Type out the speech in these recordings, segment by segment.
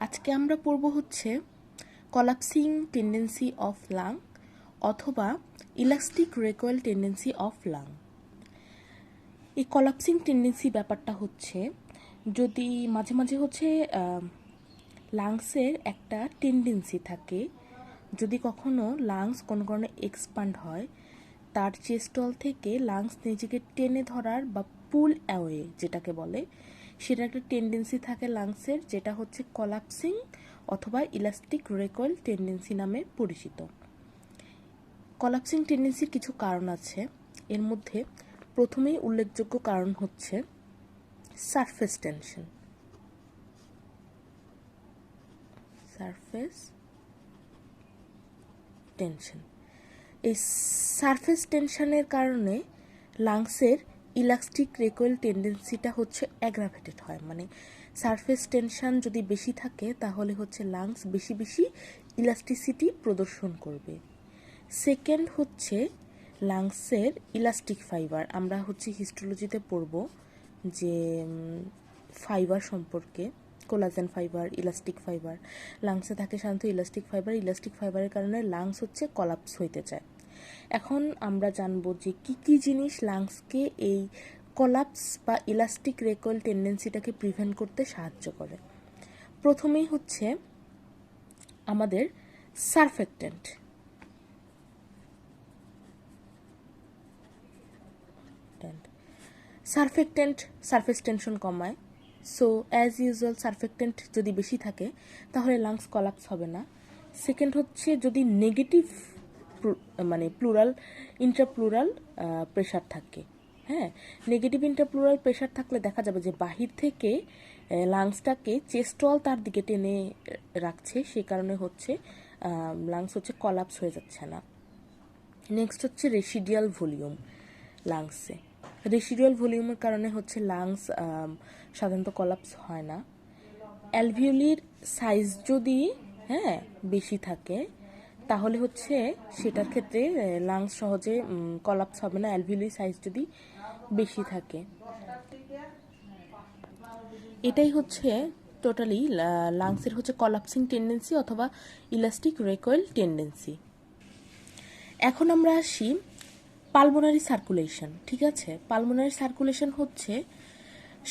আজকে আমরা পড়ব হচ্ছে কলাপসিং টেন্ডেন্সি অফ লাং অথবা ইলাস্টিক রেকয়েল টেন্ডেন্সি অফ লাং। এই কলাপসিং টেন্ডেন্সি ব্যাপারটা হচ্ছে যদি মাঝে মাঝে হচ্ছে লাংসের একটা টেন্ডেন্সি থাকে, যদি কখনো লাংস কোনো কারণে এক্সপান্ড হয়, তার চেস্টল থেকে লাংস নিজেকে টেনে ধরার বা পুল অ্যাওয়ে যেটাকে বলে, সেটা একটা টেন্ডেন্সি থাকে লাংসের, যেটা হচ্ছে কলাপসিং অথবা ইলাস্টিক রেকয়েল টেন্ডেন্সি নামে পরিচিত। কলাপসিং টেন্ডেন্সির কিছু কারণ আছে, এর মধ্যে প্রথমেই উল্লেখযোগ্য কারণ হচ্ছে সারফেস টেনশন। এই সারফেস টেনশনের কারণে লাংসের ইলাস্টিক রেকয়েল টেন্ডেন্সিটা হচ্ছে অ্যাগ্রাভেটেড হয়। মানে সারফেস টেনশন যদি বেশি থাকে তাহলে হচ্ছে লাংস বেশি বেশি ইলাস্টিসিটি প্রদর্শন করবে। সেকেন্ড হচ্ছে লাংসের ইলাস্টিক ফাইবার। আমরা হচ্ছে হিস্টোলজিতে পড়ব যে ফাইবার সম্পর্কে, কোলাজেন ফাইবার, ইলাস্টিক ফাইবার। লাংসে থাকে সাধারণত ইলাস্টিক ফাইবার। ইলাস্টিক ফাইবারের কারণে লাংস হচ্ছে কলাপস হইতে চায়। এখন আমরা জানবো যে কি কি জিনিস লাংসকে এই কলাপস বা ইলাস্টিক রেকয়েল টেন্ডেন্সিটাকে প্রিভেন্ট করতে সাহায্য করে। প্রথমেই হচ্ছে আমাদের সারফেক্টেন্ট। সারফেস টেনশন কমায়। সো অ্যাজ ইউজুয়াল সারফেক্টেন্ট যদি বেশি থাকে তাহলে লাংস কলাপস হবে না। সেকেন্ড হচ্ছে যদি নেগেটিভ মানে ইন্ট্রাপ্লুরাল প্রেশার থাকে, হ্যাঁ, নেগেটিভ ইন্ট্রাপ্লুরাল প্রেশার থাকলে দেখা যাবে যে বাহির থেকে লাংসটাকে চেস্ট ওয়াল তার দিকে টেনে রাখছে, সে কারণে হচ্ছে লাংস হচ্ছে কলাপস হয়ে যাচ্ছে না। নেক্সট হচ্ছে রেসিডিয়াল ভলিউম লাংসে। রেসিডুয়াল ভলিউমের কারণে হচ্ছে লাংস সাধারণত কলাপস হয় না। অ্যালভিওলির সাইজ যদি বেশি থাকে তাহলে হচ্ছে সেটার ক্ষেত্রে লাংস সহজে কলাপস হবে না, অ্যালভিওলির সাইজ যদি বেশি থাকে। এটাই হচ্ছে টোটালি লাংসের হচ্ছে কলাপসিং টেন্ডেন্সি অথবা ইলাস্টিক রেকয়েল টেন্ডেন্সি। এখন আমরা আসি পালমোনারি সার্কুলেশন। ঠিক আছে, পালমোনারি সার্কুলেশন হচ্ছে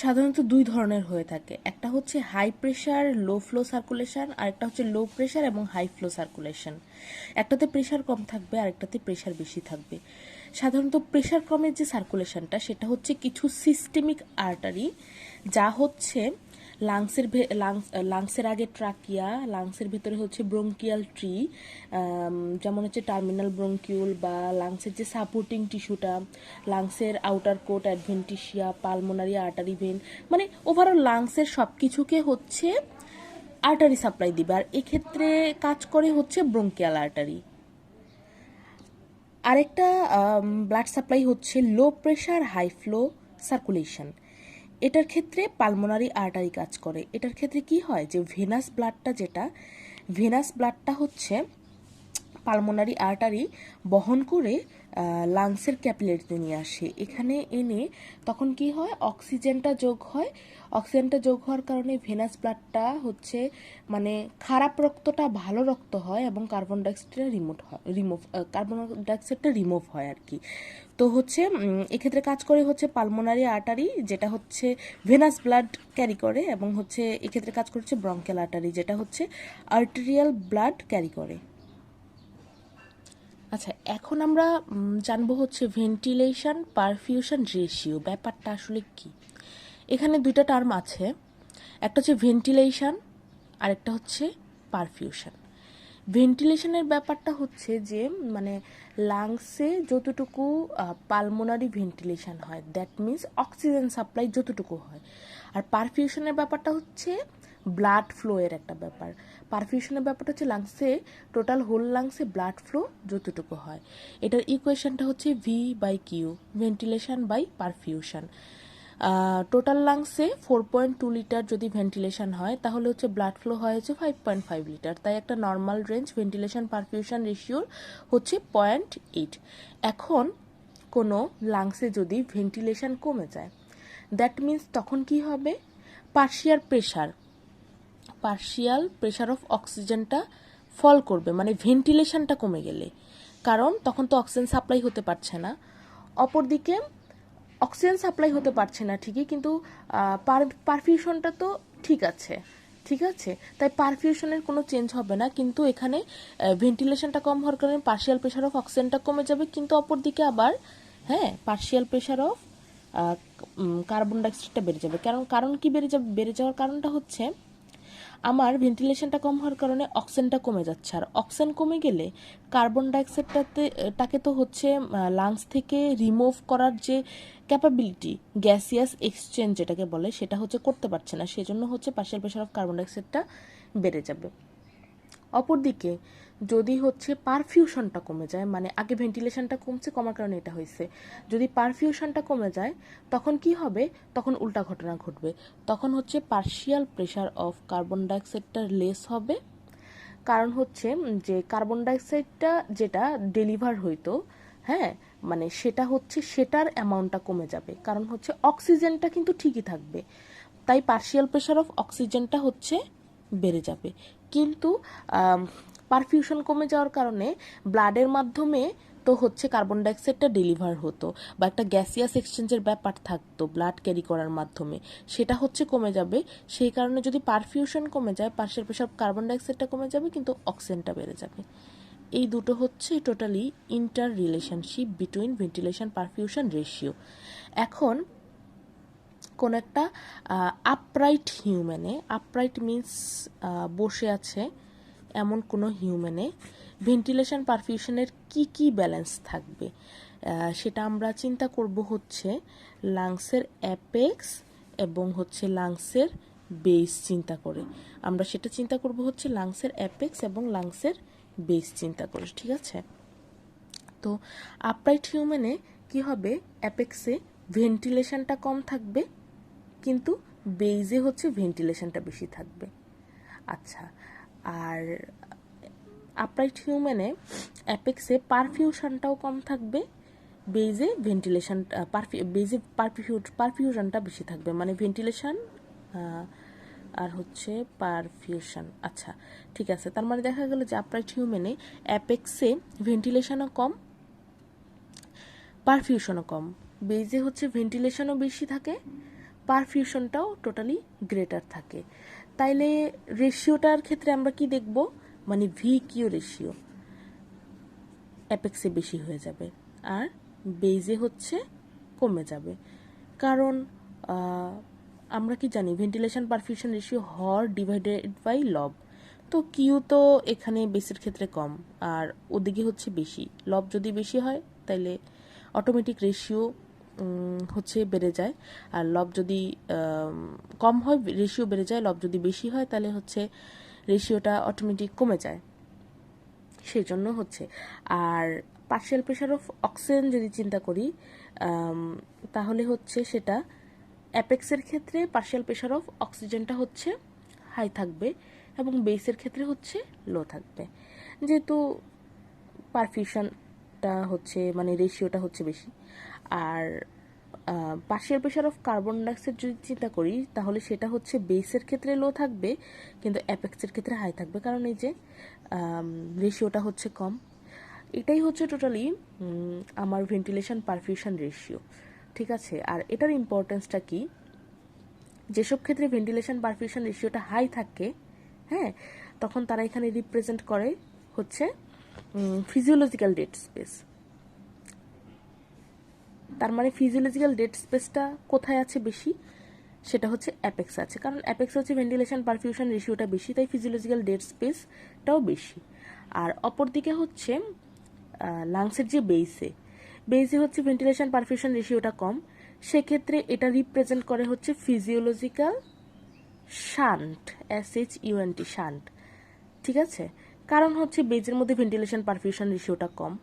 সাধারণত দুই ধরনের হয়ে থাকে। একটা হচ্ছে high pressure low flow circulation, আর একটা হচ্ছে লো প্রেশার এবং হাই ফ্লো সার্কুলেশন। একটাতে প্রেশার কম থাকবে আর একটাতে প্রেশার বেশি থাকবে। সাধারণত প্রেশার কমের যে সার্কুলেশনটা সেটা হচ্ছে কিছু সিস্টেমিক আর্টারি, যা হচ্ছে লাংসের আগে ট্রাকিয়া, লাংসের ভেতরে হচ্ছে ব্রঙ্কিয়াল ট্রি, যেমন হচ্ছে টার্মিনাল ব্রঙ্কিউল বা লাংসের যে সাপোর্টিং টিস্যুটা, লাংসের outer coat adventitia, pulmonary artery vein, মানে ওভারঅল লাংসের সব কিছুকে হচ্ছে আর্টারি সাপ্লাই দিবে। আর এক্ষেত্রে কাজ করে হচ্ছে ব্রঙ্কিয়াল আর্টারি। আরেকটা ব্লাড সাপ্লাই হচ্ছে low pressure high flow circulation. এটার ক্ষেত্রে পালমোনারি আর্টারি কাজ করে। এটার ক্ষেত্রে কি হয় যে ভেনাস ব্লাডটা হচ্ছে পালমোনারি আর্টারি বহন করে লাংসের ক্যাপিলারিতে নিয়ে আসে। এখানে এনে তখন কি হয়, অক্সিজেনটা যোগ হওয়ার কারণে ভেনাস ব্লাডটা হচ্ছে মানে খারাপ রক্তটা ভালো রক্ত হয় এবং কার্বন ডাইঅক্সাইডটা রিমুভ হয় আর কি। তো হচ্ছে এক্ষেত্রে কাজ করে হচ্ছে পালমোনারি আর্টারি, যেটা হচ্ছে ভেনাস ব্লাড ক্যারি করে, এবং হচ্ছে এক্ষেত্রে কাজ করছে ব্রঙ্কিয়াল আর্টারি, যেটা হচ্ছে আর্টেরিয়াল ব্লাড ক্যারি করে। আচ্ছা, এখন আমরা জানবো হচ্ছে ভেন্টিলেশন পারফিউশন রেশিও ব্যাপারটা আসলে কি। এখানে দুইটা টার্ম আছে, একটা হচ্ছে ভেন্টিলেশন আর একটা হচ্ছে পারফিউশন। ভেন্টিলেশনের ব্যাপারটা হচ্ছে যে মানে লাংসে যতটুকু পালমোনারি ভেন্টিলেশন হয়, দ্যাট মিনস অক্সিজেন সাপ্লাই যতটুকু হয়। আর পারফিউশনের ব্যাপারটা হচ্ছে ব্লাড ফ্লো এর একটা ব্যাপার। পারফিউশনের ব্যাপারটা হচ্ছে লাংসে টোটাল হোল লাংসে ব্লাড ফ্লো যতটুকু হয়। এটার ইকুয়েশনটা হচ্ছে V/Q, ventilation by perfusion. Total লাংসে 4.2 লিটার যদি ভেন্টিলেশন হয় তাহলে হচ্ছে ব্লাড ফ্লো হয় হচ্ছে 5.5 লিটার। তাই একটা নর্মাল রেঞ্জ ভেন্টিলেশন পারফিউশন রেশিওর হচ্ছে 0.8। এখন কোনো লাংসে যদি ভেন্টিলেশন কমে যায়, দ্যাট মিন্স তখন কি হবে, partial pressure partial pressure of অক্সিজেনটা ফল করবে, মানে ভেন্টিলেশনটা কমে গেলে, কারণ তখন তো অক্সিজেন সাপ্লাই হতে পারছে না। অপরদিকে অক্সিজেন সাপ্লাই হতে পারছে না ঠিকই, কিন্তু পারফিউশনটা তো ঠিক আছে, ঠিক আছে, তাই পারফিউশনের কোনো চেঞ্জ হবে না, কিন্তু এখানে ভেন্টিলেশনটা কম হওয়ার কারণে পার্শিয়াল প্রেশার অফ অক্সিজেনটা কমে যাবে, কিন্তু অপরদিকে আবার হ্যাঁ পার্শিয়াল প্রেশার অফ কার্বন ডাইঅক্সাইডটা বেড়ে যাবে। কারণ কি বেড়ে যাওয়ার কারণটা হচ্ছে আমার ভেন্টিলেশনটা কম হওয়ার কারণে অক্সিজেনটা কমে যাচ্ছে, আর অক্সিজেন কমে গেলে কার্বন ডাইঅক্সাইডটাকে তো হচ্ছে লাংস থেকে রিমুভ করার যে ক্যাপাবিলিটি, গ্যাসিয়াস এক্সচেঞ্জ যেটাকে বলে, সেটা হচ্ছে করতে পারছে না, সেজন্য হচ্ছে পার্শিয়াল প্রেশার অফ কার্বন ডাইঅক্সাইডটা বেড়ে যাবে। অপরদিকে যদি হচ্ছে পারফিউশনটা কমে যায়, মানে আগে ভেন্টিলেশনটা কমার কারণে এটা হয়েছে, যদি পারফিউশনটা কমে যায় তখন কি হবে, তখন উল্টা ঘটনা ঘটবে, তখন হচ্ছে পার্শিয়াল প্রেশার অফ কার্বন ডাইঅক্সাইডটা লেস হবে। কারণ হচ্ছে যে কার্বন ডাইঅক্সাইডটা যেটা ডেলিভার হইতো, হ্যাঁ মানে সেটা হচ্ছে সেটার অ্যামাউন্টটা কমে যাবে, কারণ হচ্ছে অক্সিজেনটা কিন্তু ঠিকই থাকবে, তাই পার্শিয়াল প্রেশার অফ অক্সিজেনটা হচ্ছে বেড়ে যাবে। কিন্তু পারফিউশন কমে যাওয়ার কারণে ব্লাডের মাধ্যমে তো হচ্ছে কার্বন ডাইঅক্সাইডটা ডেলিভার হতো, বা একটা গ্যাসিয়াস এক্সচেঞ্জের ব্যাপার থাকতো ব্লাড ক্যারি করার মাধ্যমে, সেটা হচ্ছে কমে যাবে। সেই কারণে যদি পারফিউশন কমে যায়, পার্শিয়াল প্রেশার কার্বন ডাইঅক্সাইডটা কমে যাবে, কিন্তু অক্সিজেনটা বেড়ে যাবে। এই দুটো হচ্ছে totally inter relationship between ventilation perfusion ratio. এখন কোন একটা আপরাইট হিউম্যানে, আপরাইট মিন্স বসে আছে এমন কোনো হিউম্যানে ভেন্টিলেশন পারফিউশনের কি কি ব্যালেন্স থাকবে, সেটা আমরা চিন্তা করব হচ্ছে লাংসের অ্যাপেক্স এবং হচ্ছে লাংসের বেস চিন্তা করে। আমরা সেটা চিন্তা করব হচ্ছে লাংসের অ্যাপেক্স এবং লাংসের বেস চিন্তা করে, ঠিক আছে। তো আপরাইট হিউম্যানে কি হবে, অ্যাপেক্সে ভেন্টিলেশনটা কম থাকবে, কিন্তু বেইজে হচ্ছে ভেন্টিলেশনটা বেশি থাকবে। আচ্ছা, আর আপরাইট হিউম্যানে অ্যাপেক্সে পারফিউশনটাও কম থাকবে, বেইজে ভেন্টিলেশন বেইজে পারফিউশনটা বেশি থাকবে, মানে ভেন্টিলেশন আর হচ্ছে পারফিউশন। আচ্ছা ঠিক আছে, তার মানে দেখা গেল যে আপরাইট হিউম্যানে অ্যাপেক্সে ভেন্টিলেশনও কম, পারফিউশনও কম, বেইজে হচ্ছে ভেন্টিলেশনও বেশি থাকে, পারফিউশনটাও টোটালি গ্রেটার থাকে। তাইলে রেশিওটার ক্ষেত্রে আমরা কি দেখব, মানে ভি কিউ রেশিও অ্যাপেক্সে বেশি হয়ে যাবে আর বেইজে হচ্ছে কমে যাবে। কারণ আমরা কি জানি ভেন্টিলেশন পারফিউশন রেশিও হর ডিভাইডেড বাই লব, তো কিউ তো এখানে বেসের ক্ষেত্রে কম আর ওদিকে হচ্ছে বেশি, লব যদি বেশি হয় তাইলে অটোমেটিক রেশিও হচ্ছে বেড়ে যায়, আর লব যদি কম হয় রেশিও বেড়ে যায়, লব যদি বেশি হয় তাহলে হচ্ছে রেশিওটা অটোমেটিক কমে যায়, সেই জন্য হচ্ছে। আর পার্শিয়াল প্রেশার অফ অক্সিজেন যদি চিন্তা করি তাহলে হচ্ছে সেটা অ্যাপেক্সের ক্ষেত্রে পার্শিয়াল প্রেশার অফ অক্সিজেনটা হচ্ছে হাই থাকবে এবং বেসের ক্ষেত্রে হচ্ছে লো থাকবে, যেহেতু পারফিউশনটা হচ্ছে মানে রেশিওটা হচ্ছে বেশি। আর partial pressure of carbon dioxide যদি চিন্তা করি তাহলে সেটা হচ্ছে বেসের ক্ষেত্রে লো থাকবে, কিন্তু অ্যাপেক্সের ক্ষেত্রে হাই থাকবে, কারণ এই যে রেশিওটা হচ্ছে কম। এটাই হচ্ছে টোটালি আমার ভেন্টিলেশন পারফিউশন রেশিও, ঠিক আছে। আর এটার ইম্পর্টেন্সটা কি, যেসব ক্ষেত্রে ভেন্টিলেশন পারফিউশন রেশিওটা হাই থাকে, হ্যাঁ, তখন তারা এখানে রিপ্রেজেন্ট করে হচ্ছে ফিজিওলজিক্যাল ডেড স্পেস। তার মানে ফিজিওলজিক্যাল ডেড স্পেসটা কোথায় আছে বেশি, সেটা হচ্ছে অ্যাপেক্স আছে, কারণ অ্যাপেক্স হচ্ছে ভেন্টিলেশন পারফিউশন রেশিওটা বেশি, তাই ফিজিওলজিক্যাল ডেড স্পেসটাও বেশি। আর অপরদিকে হচ্ছে লাংসের যে বেসে হচ্ছে ভেন্টিলেশন পারফিউশন রেশিওটা কম, সেক্ষেত্রে এটা রিপ্রেজেন্ট করে হচ্ছে ফিজিওলজিক্যাল শান্ট, SHUNT শান্ট, ঠিক আছে। কারণ হচ্ছে বেজের মধ্যে ভেন্টিলেশন পারফিউশন রেশিওটা কম,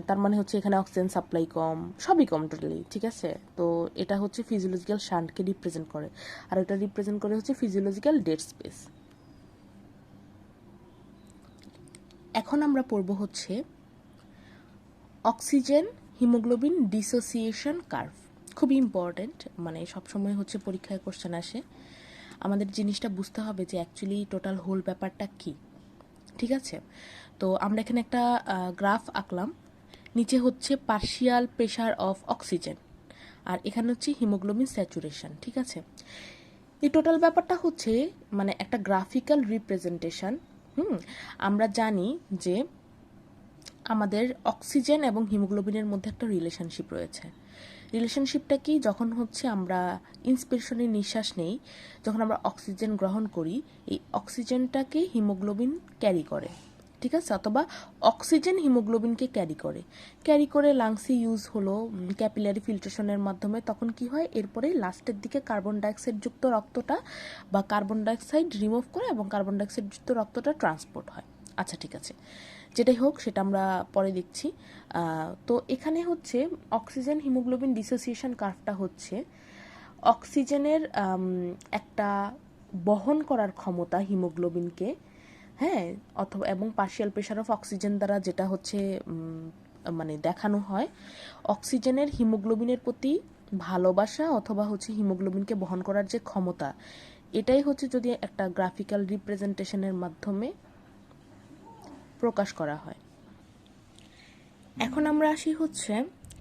তার মানে হচ্ছে এখানে অক্সিজেন সাপ্লাই কম, সবই কম টোটালি, ঠিক আছে। তো এটা হচ্ছে ফিজিওলজিক্যাল শান্টকে রিপ্রেজেন্ট করে, আর এটা রিপ্রেজেন্ট করে হচ্ছে ফিজিওলজিক্যাল ডেড স্পেস। এখন আমরা পড়ব হচ্ছে অক্সিজেন হিমোগ্লোবিন ডিসোসিয়েশন কার্ভ, খুবই ইম্পর্টেন্ট, মানে সবসময় হচ্ছে পরীক্ষায় কোশ্চেন আসে। আমাদের জিনিসটা বুঝতে হবে যে অ্যাকচুয়ালি টোটাল হোল ব্যাপারটা কি। ঠিক আছে, তো আমরা এখানে একটা গ্রাফ আঁকলাম। নিচে হচ্ছে পার্শিয়াল প্রেশার অফ অক্সিজেন, আর এখানে হচ্ছে হিমোগ্লোবিন স্যাচুরেশন। ঠিক আছে, এই টোটাল ব্যাপারটা হচ্ছে মানে একটা গ্রাফিক্যাল রিপ্রেজেন্টেশন। আমরা জানি যে আমাদের অক্সিজেন এবং হিমোগ্লোবিনের মধ্যে একটা রিলেশনশিপ রয়েছে। রিলেশনশিপটা কি, যখন হচ্ছে আমরা ইন্সপিরেশনে নিঃশ্বাস নেই, যখন আমরা অক্সিজেন গ্রহণ করি, এই অক্সিজেনটাকে হিমোগ্লোবিন ক্যারি করে। ঠিক আছে, অথবা অক্সিজেন হিমোগ্লোবিনকে ক্যারি করে লাংসে ইউজ হলো ক্যাপিলারি ফিল্ট্রেশনের মাধ্যমে। তখন কি হয়, এরপরে লাস্টের দিকে কার্বন ডাইঅক্সাইড যুক্ত রক্তটা বা কার্বন ডাইঅক্সাইড রিমুভ করে এবং কার্বন ডাইঅক্সাইড যুক্ত রক্তটা ট্রান্সপোর্ট হয়। আচ্ছা ঠিক আছে, যেটাই হোক সেটা আমরা পরে দেখছি। তো এখানে হচ্ছে অক্সিজেন হিমোগ্লোবিন ডিসোসিয়েশন কার্ভটা হচ্ছে অক্সিজেনের একটা বহন করার ক্ষমতা হিমোগ্লোবিনকে, হ্যাঁ, অথবা এবং পার্শিয়াল প্রেশার অফ অক্সিজেন দ্বারা যেটা হচ্ছে মানে দেখানো হয় অক্সিজেনের হিমোগ্লোবিনের প্রতি ভালোবাসা অথবা হচ্ছে হিমোগ্লোবিনকে বহন করার যে ক্ষমতা, এটাই হচ্ছে যদি একটা গ্রাফিক্যাল রিপ্রেজেন্টেশনের মাধ্যমে প্রকাশ করা হয়। এখন আমরা আসি হচ্ছে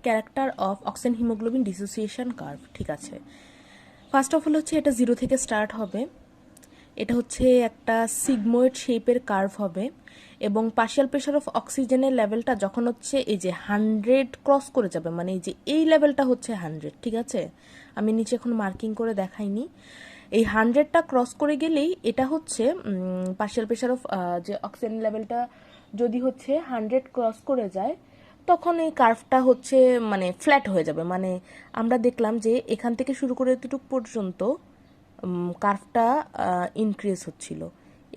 character of oxygen haemoglobin dissociation curve. ঠিক আছে, ফার্স্ট অফ অল হচ্ছে এটা 0 থেকে স্টার্ট হবে। এটা হচ্ছে একটা সিগময়েড শেপের কার্ভ হবে এবং পার্শিয়াল প্রেশার অফ অক্সিজেনের লেভেলটা যখন হচ্ছে এই যে 100 ক্রস করে যাবে, মানে এই যে এই লেভেলটা হচ্ছে 100। ঠিক আছে, আমি নিচে এখন মার্কিং করে দেখাইনি। এই 100টা ক্রস করে গেলেই এটা হচ্ছে পার্শিয়াল প্রেশার অফ যে অক্সিজেন লেভেলটা যদি হচ্ছে 100 ক্রস করে যায়, তখন এই কার্ভটা হচ্ছে মানে ফ্ল্যাট হয়ে যাবে। মানে আমরা দেখলাম যে এখান থেকে শুরু করে এতটুকু পর্যন্ত কার্ভটা ইনক্রিজ হচ্ছিল,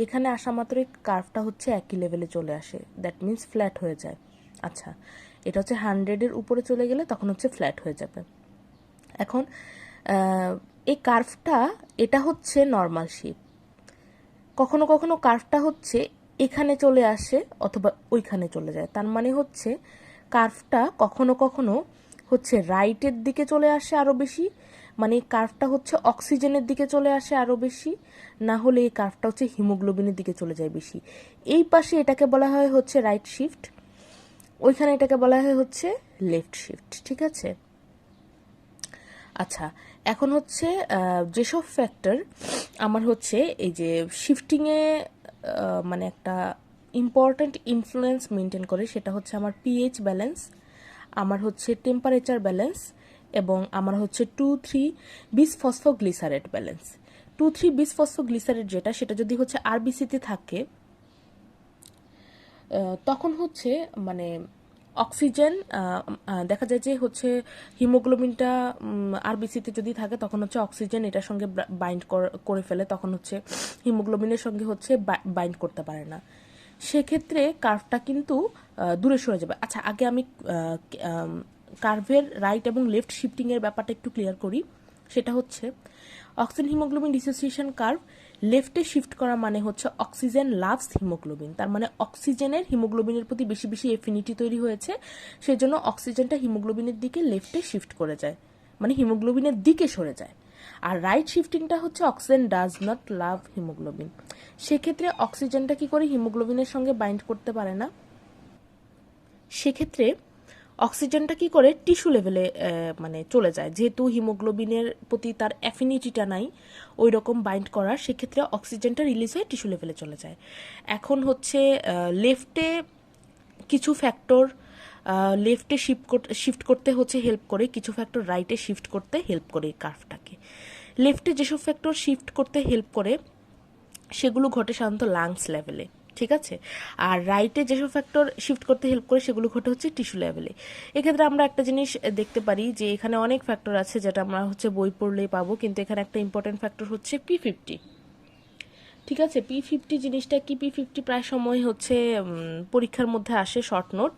এখানে আসা মাত্রই কার্ভটা হচ্ছে একই লেভেলে চলে আসে, দ্যাট মিন্স ফ্ল্যাট হয়ে যায়। আচ্ছা, এটা হচ্ছে 100-এর উপরে চলে গেলে তখন হচ্ছে ফ্ল্যাট হয়ে যাবে। এখন এই কার্ভটা এটা হচ্ছে নর্মাল শেপ। কখনো কখনো কার্ভটা হচ্ছে এখানে চলে আসে অথবা ওইখানে চলে যায়, তার মানে হচ্ছে কার্ভটা কখনো কখনো হচ্ছে রাইটের দিকে চলে আসে আরও বেশি, মানে এই কার্ভটা হচ্ছে অক্সিজেনের দিকে চলে আসে আরও বেশি, না হলে এই কার্ভটা হচ্ছে হিমোগ্লোবিনের দিকে চলে যায় বেশি। এই পাশে এটাকে বলা হয় হচ্ছে রাইট শিফট, ওইখানে এটাকে বলা হয় হচ্ছে লেফট শিফট। ঠিক আছে, আচ্ছা এখন হচ্ছে যেসব ফ্যাক্টর আমার হচ্ছে এই যে শিফটিংয়ে মানে একটা ইম্পর্ট্যান্ট ইনফ্লুয়েন্স মেনটেন করে, সেটা হচ্ছে আমার পিএইচ ব্যালেন্স, আমার হচ্ছে টেম্পারেচার ব্যালেন্স, এবং আমার হচ্ছে 2,3 বিসফসফোগ্লিসারেট ব্যালেন্স। 2,3 বিসফসফোগ্লিসারেট যেটা, সেটা যদি হচ্ছে আরবিসিতে থাকে তখন হচ্ছে মানে অক্সিজেন দেখা যায় যে হচ্ছে হিমোগ্লোবিনটা আরবিসিতে যদি থাকে তখন হচ্ছে অক্সিজেন এটার সঙ্গে বাইন্ড করে ফেলে, তখন হচ্ছে হিমোগ্লোবিনের সঙ্গে হচ্ছে বাইন্ড করতে পারে না, সেক্ষেত্রে কার্ভটা কিন্তু দূরে সরে যাবে। আচ্ছা, আগে আমি কার্ভের রাইট এবং লেফট শিফটিংয়ের ব্যাপারটা একটু ক্লিয়ার করি। সেটা হচ্ছে অক্সিজেন হিমোগ্লোবিন ডিসোসিয়েশন কার্ভ লেফটে শিফট করা মানে হচ্ছে অক্সিজেন লাভস হিমোগ্লোবিন, তার মানে অক্সিজেনের হিমোগ্লোবিনের প্রতি বেশি বেশি এফিনিটি তৈরি হয়েছে, সেজন্য অক্সিজেনটা হিমোগ্লোবিনের দিকে লেফটে শিফট করে যায়, মানে হিমোগ্লোবিনের দিকে সরে যায়। আর রাইট শিফটিংটা হচ্ছে oxygen does not love haemoglobin, সেক্ষেত্রে অক্সিজেনটা কি করে হিমোগ্লোবিনের সঙ্গে বাইন্ড করতে পারে না, সেক্ষেত্রে অক্সিজেনটা কি করে টিস্যু লেভেলে মানে চলে যায়, যেহেতু হিমোগ্লোবিনের প্রতি তার অ্যাফিনিটিটা নাই ওই রকম বাইন্ড করার, সেক্ষেত্রে অক্সিজেনটা রিলিজ হয়ে টিস্যু লেভেলে চলে যায়। এখন হচ্ছে লেফটে কিছু ফ্যাক্টর লেফটে শিফট করতে হচ্ছে হেল্প করে, কিছু ফ্যাক্টর রাইটে শিফট করতে হেল্প করে এই কার্ভটাকে। লেফটে যেসব ফ্যাক্টর শিফট করতে হেল্প করে সেগুলো ঘটে সাধারণত লাংস লেভেলে, ঠিক আছে, আর রাইটে যেসব ফ্যাক্টর শিফট করতে হেল্প করে সেগুলো ঘটে হচ্ছে টিস্যু লেভেলে। এক্ষেত্রে আমরা একটা জিনিস দেখতে পারি যে এখানে অনেক ফ্যাক্টর আছে যেটা আমরা হচ্ছে বই পড়লেই পাবো, কিন্তু এখানে একটা ইম্পর্টেন্ট ফ্যাক্টর হচ্ছে P50। ঠিক আছে, P50 জিনিসটা কি, P50 প্রায় সময় হচ্ছে পরীক্ষার মধ্যে আসে শর্ট নোট,